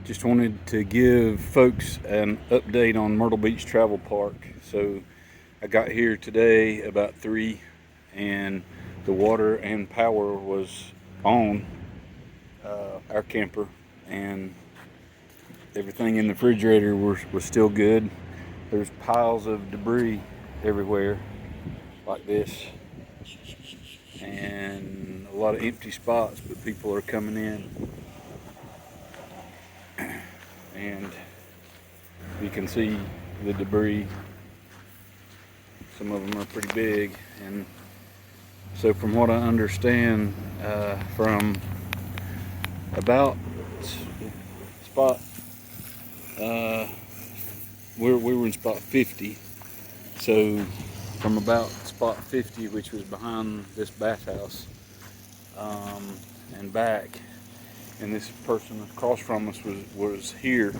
Just wanted to give folks an update on Myrtle Beach Travel Park. So I got here today about 3 and the water and power was on our camper, and everything in the refrigerator was still good. There's piles of debris everywhere like this and a lot of empty spots, but people are coming in, and you can see the debris. Some of them are pretty big, and so from what I understand, from about spot, we were in spot 50, so from about spot 50, which was behind this bathhouse, and back, and this person across from us was here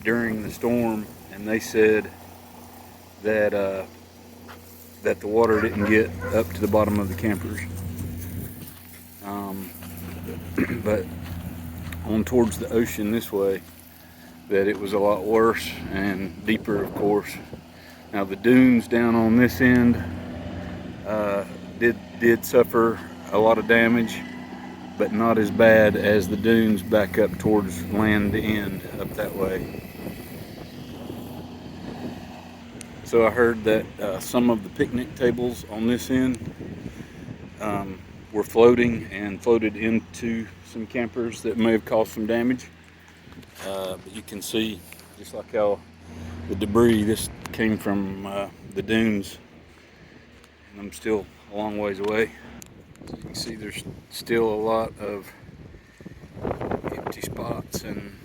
during the storm, and they said that that the water didn't get up to the bottom of the campers, but on towards the ocean this way, that it was a lot worse and deeper, of course. Now the dunes down on this end did suffer a lot of damage, but not as bad as the dunes back up towards land end up that way. So I heard that some of the picnic tables on this end were floating and floated into some campers that may have caused some damage. But you can see just like how the debris, this came from the dunes, and I'm still a long ways away. So you can see there's still a lot of empty spots and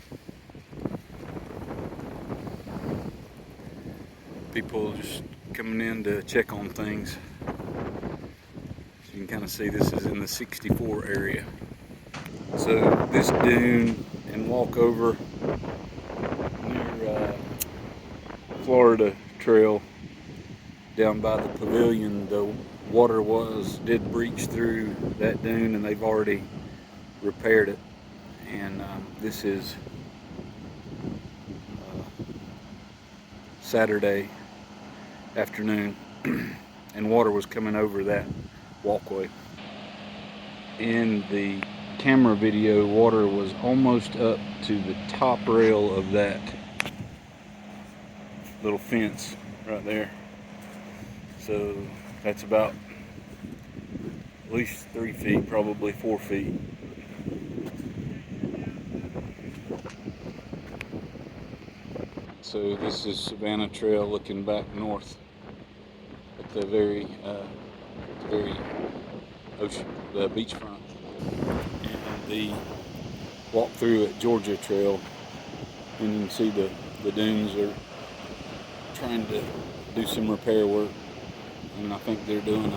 people just coming in to check on things. So you can kind of see this is in the 64 area. So this dune and walkover near Florida Trail down by the pavilion, the water did breach through that dune, and they've already repaired it. And this is Saturday afternoon, and water was coming over that walkway. In the camera video, water was almost up to the top rail of that little fence right there. So that's about at least 3 feet, probably 4 feet. So this is Savannah Trail looking back north at the very ocean, the beachfront, and the walk through at Georgia Trail, and you can see the dunes are trying to do some repair work, and I think they're doing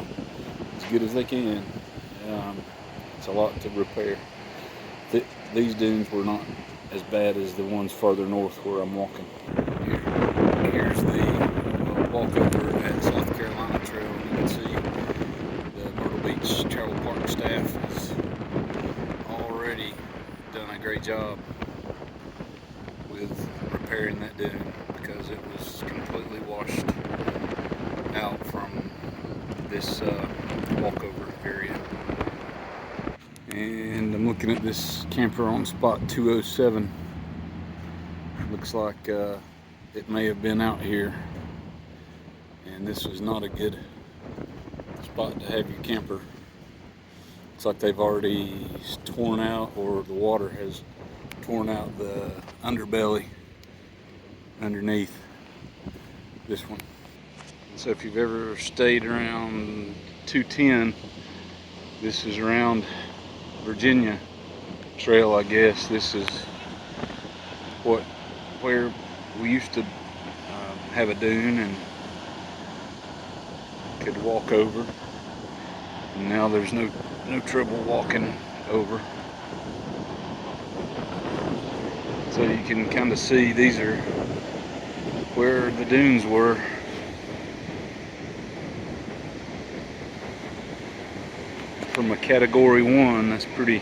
as good as they can. It's a lot to repair. These dunes were not as bad as the ones farther north where I'm walking. Here's the walkover at South Carolina Trail. You can see the Myrtle Beach Travel Park staff has already done a great job with repairing that dune, because it was completely washed out from this walkover area. And I'm looking at this camper on spot 207. Looks like it may have been out here, and this was not a good spot to have your camper. Looks like they've already torn out, or the water has torn out the underbelly underneath this one. So if you've ever stayed around 210, this is around Virginia Trail, I guess. This is where we used to have a dune and could walk over, and now there's no trouble walking over. So you can kind of see these are where the dunes were. From a category 1, that's pretty,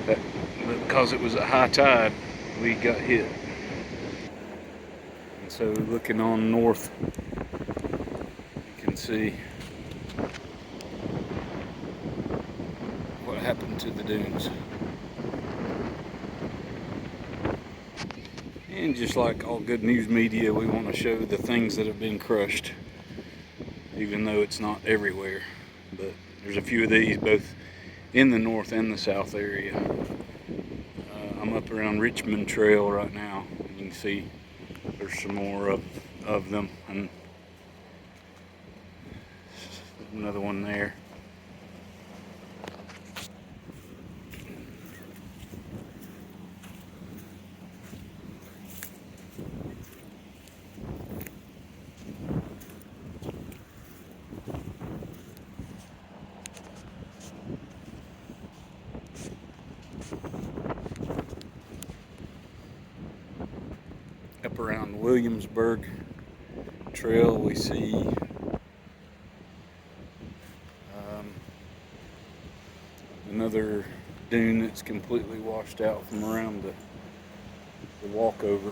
that because it was at high tide, we got hit. And so looking on north, you can see what happened to the dunes. And just like all good news media, we want to show the things that have been crushed, even though it's not everywhere. But there's a few of these both in the north and the south area. I'm up around Richmond Trail right now. You can see there's some more of them, and another one there. Up around Williamsburg Trail, we see another dune that's completely washed out from around the walkover.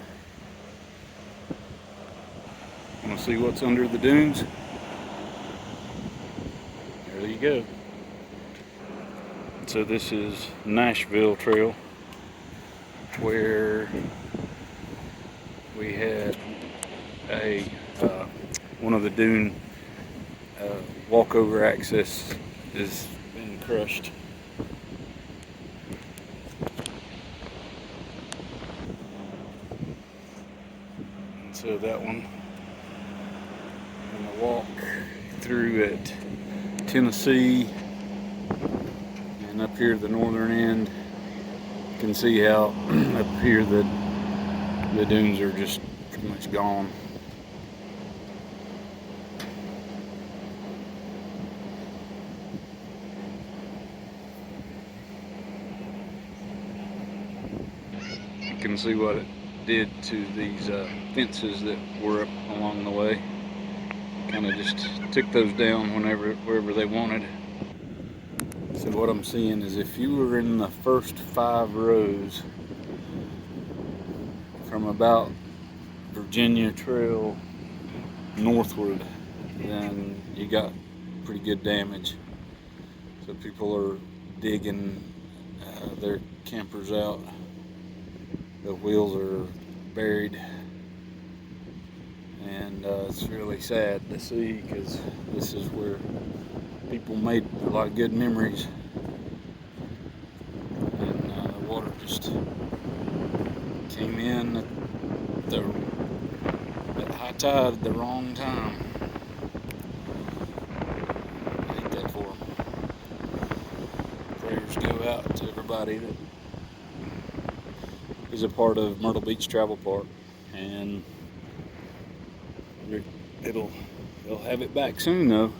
Want to see what's under the dunes? There you go. So this is Nashville Trail, where we had a one of the dune walkover access has been crushed. And so that one, I'm gonna walk through at Tennessee and up here at the northern end. You can see how up here the dunes are just pretty much gone. You can see what it did to these fences that were up along the way. Kind of just took those down wherever they wanted. So what I'm seeing is if you were in the first 5 rows from about Virginia Trail northward, then you got pretty good damage. So people are digging their campers out. The wheels are buried, and it's really sad to see, because this is where people made a lot of good memories, and the water just came in at high tide at the wrong time. I hate that for them. Prayers go out to everybody that is a part of Myrtle Beach Travel Park, and they'll have it back soon though.